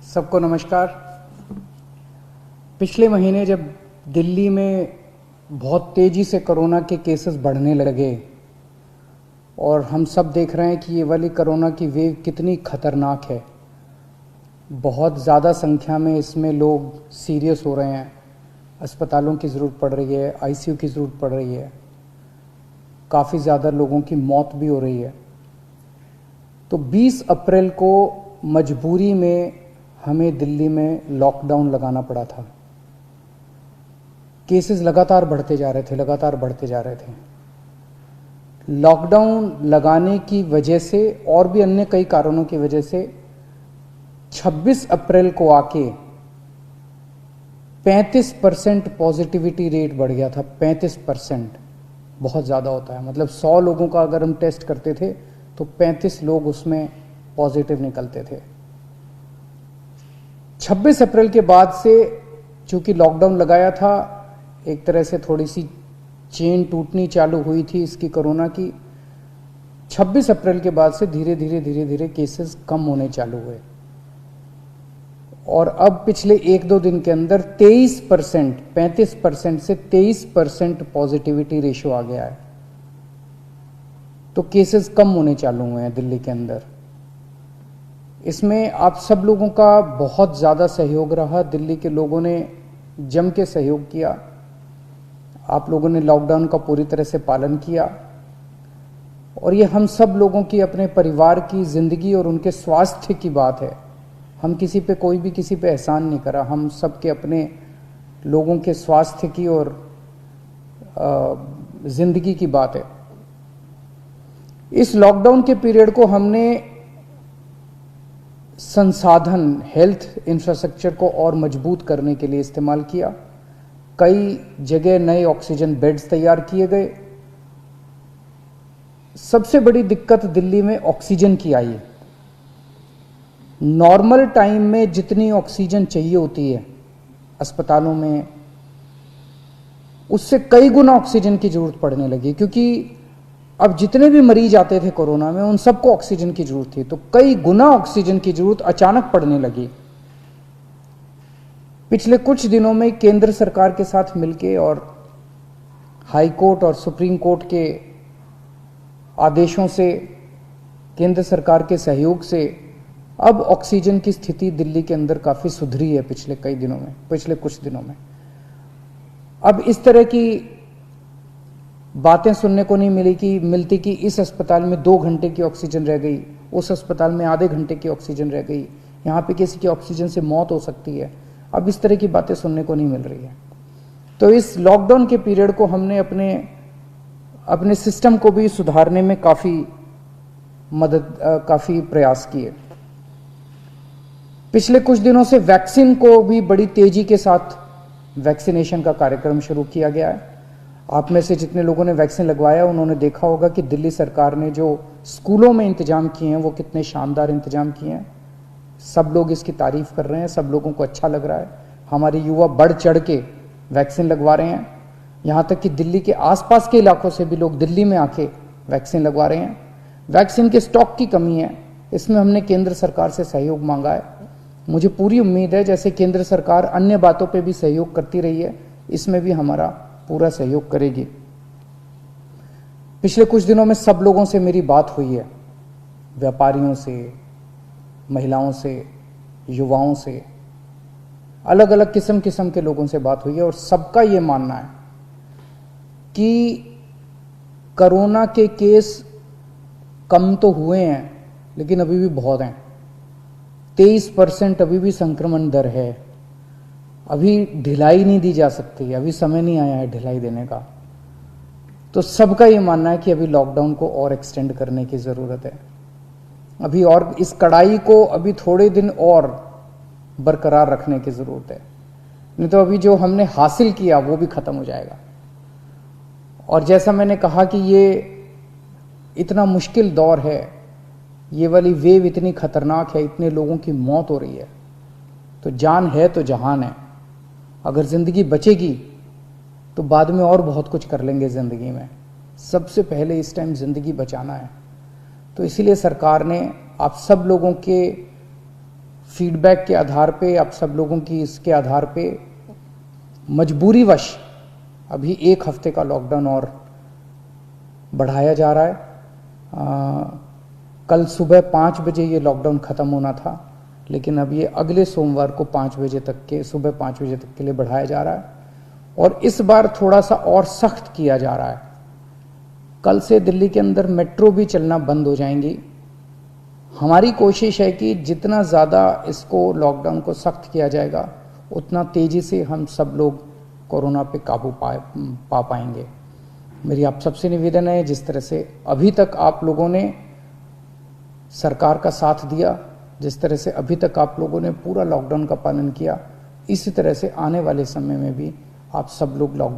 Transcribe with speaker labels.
Speaker 1: सबको नमस्कार। पिछले महीने जब दिल्ली में बहुत तेज़ी से कोरोना के केसेस बढ़ने लगे और हम सब देख रहे हैं कि ये वाली कोरोना की वेव कितनी ख़तरनाक है, बहुत ज़्यादा संख्या में इसमें लोग सीरियस हो रहे हैं, अस्पतालों की ज़रूरत पड़ रही है, आईसीयू की ज़रूरत पड़ रही है, काफ़ी ज़्यादा लोगों की मौत भी हो रही है। तो 20 अप्रैल को मजबूरी में हमें दिल्ली में लॉकडाउन लगाना पड़ा था। केसेस लगातार बढ़ते जा रहे थे। लॉकडाउन लगाने की वजह से और भी अन्य कई कारणों की वजह से 26 अप्रैल को आके 35% पॉजिटिविटी रेट बढ़ गया था। 35% बहुत ज़्यादा होता है, मतलब 100 लोगों का अगर हम टेस्ट करते थे तो 35 लोग उसमें पॉजिटिव निकलते थे। 26 अप्रैल के बाद से चूंकि लॉकडाउन लगाया था, एक तरह से थोड़ी सी चेन टूटनी चालू हुई थी इसकी कोरोना की। 26 अप्रैल के बाद से धीरे धीरे केसेस कम होने चालू हुए और अब पिछले 1-2 दिन के अंदर 23%, 35% से 23% पॉजिटिविटी रेशियो आ गया है। तो केसेस कम होने चालू हुए हैं दिल्ली के अंदर। इसमें आप सब लोगों का बहुत ज़्यादा सहयोग रहा। दिल्ली के लोगों ने जम के सहयोग किया। आप लोगों ने लॉकडाउन का पूरी तरह से पालन किया और ये हम सब लोगों की, अपने परिवार की ज़िंदगी और उनके स्वास्थ्य की बात है। हम कोई भी किसी पे एहसान नहीं करा। हम सब के अपने लोगों के स्वास्थ्य की और ज़िंदगी की बात है। इस लॉकडाउन के पीरियड को हमने संसाधन, हेल्थ इंफ्रास्ट्रक्चर को और मजबूत करने के लिए इस्तेमाल किया। कई जगह नए ऑक्सीजन बेड्स तैयार किए गए। सबसे बड़ी दिक्कत दिल्ली में ऑक्सीजन की आई है। नॉर्मल टाइम में जितनी ऑक्सीजन चाहिए होती है अस्पतालों में, उससे कई गुना ऑक्सीजन की जरूरत पड़ने लगी, क्योंकि अब जितने भी मरीज आते थे कोरोना में उन सबको ऑक्सीजन की जरूरत थी। तो कई गुना ऑक्सीजन की जरूरत अचानक पड़ने लगी। पिछले कुछ दिनों में केंद्र सरकार के साथ मिलके और हाई कोर्ट और सुप्रीम कोर्ट के आदेशों से, केंद्र सरकार के सहयोग से अब ऑक्सीजन की स्थिति दिल्ली के अंदर काफी सुधरी है पिछले कुछ दिनों में। अब इस तरह की बातें सुनने को नहीं मिलती कि इस अस्पताल में 2 घंटे की ऑक्सीजन रह गई, उस अस्पताल में आधे घंटे की ऑक्सीजन रह गई, यहाँ पे किसी की ऑक्सीजन से मौत हो सकती है। अब इस तरह की बातें सुनने को नहीं मिल रही है। तो इस लॉकडाउन के पीरियड को हमने अपने सिस्टम को भी सुधारने में काफी प्रयास किए। पिछले कुछ दिनों से वैक्सीन को भी बड़ी तेजी के साथ वैक्सीनेशन का कार्यक्रम शुरू किया गया है। आप में से जितने लोगों ने वैक्सीन लगवाया उन्होंने देखा होगा कि दिल्ली सरकार ने जो स्कूलों में इंतजाम किए हैं वो कितने शानदार इंतजाम किए हैं। सब लोग इसकी तारीफ कर रहे हैं, सब लोगों को अच्छा लग रहा है। हमारे युवा बढ़ चढ़ के वैक्सीन लगवा रहे हैं। यहाँ तक कि दिल्ली के आसपास के इलाकों से भी लोग दिल्ली में आके वैक्सीन लगवा रहे हैं। वैक्सीन के स्टॉक की कमी है, इसमें हमने केंद्र सरकार से सहयोग मांगा है। मुझे पूरी उम्मीद है जैसे केंद्र सरकार अन्य बातों पे भी सहयोग करती रही है, इसमें भी हमारा पूरा सहयोग करेगी। पिछले कुछ दिनों में सब लोगों से मेरी बात हुई है, व्यापारियों से, महिलाओं से, युवाओं से, अलग अलग किस्म के लोगों से बात हुई है और सबका ये मानना है कि कोरोना के केस कम तो हुए हैं लेकिन अभी भी बहुत हैं। 23% अभी भी संक्रमण दर है। अभी ढिलाई नहीं दी जा सकती, अभी समय नहीं आया है ढिलाई देने का। तो सबका ये मानना है कि अभी लॉकडाउन को और एक्सटेंड करने की ज़रूरत है। अभी और इस कड़ाई को अभी थोड़े दिन और बरकरार रखने की ज़रूरत है, नहीं तो अभी जो हमने हासिल किया वो भी ख़त्म हो जाएगा। और जैसा मैंने कहा कि ये इतना मुश्किल दौर है, ये वाली वेव इतनी खतरनाक है, इतने लोगों की मौत हो रही है, तो जान है तो जहान है। अगर ज़िंदगी बचेगी तो बाद में और बहुत कुछ कर लेंगे ज़िंदगी में। सबसे पहले इस टाइम ज़िंदगी बचाना है। तो इसीलिए सरकार ने आप सब लोगों के फीडबैक के आधार पे, आप सब लोगों की इसके आधार पे मजबूरीवश अभी 1 हफ्ते का लॉकडाउन और बढ़ाया जा रहा है। कल सुबह 5 बजे ये लॉकडाउन ख़त्म होना था, लेकिन अब ये अगले सोमवार को 5 बजे तक के, सुबह 5 बजे तक के लिए बढ़ाया जा रहा है और इस बार थोड़ा सा और सख्त किया जा रहा है। कल से दिल्ली के अंदर मेट्रो भी चलना बंद हो जाएंगी। हमारी कोशिश है कि जितना ज़्यादा इसको लॉकडाउन को सख्त किया जाएगा उतना तेज़ी से हम सब लोग कोरोना पे काबू पा पाएंगे। मेरी आप सबसे निवेदन है, जिस तरह से अभी तक आप लोगों ने सरकार का साथ दिया, जिस तरह से अभी तक आप लोगों ने पूरा लॉकडाउन का पालन किया, इसी तरह से आने वाले समय में भी आप सब लोग लॉकडाउन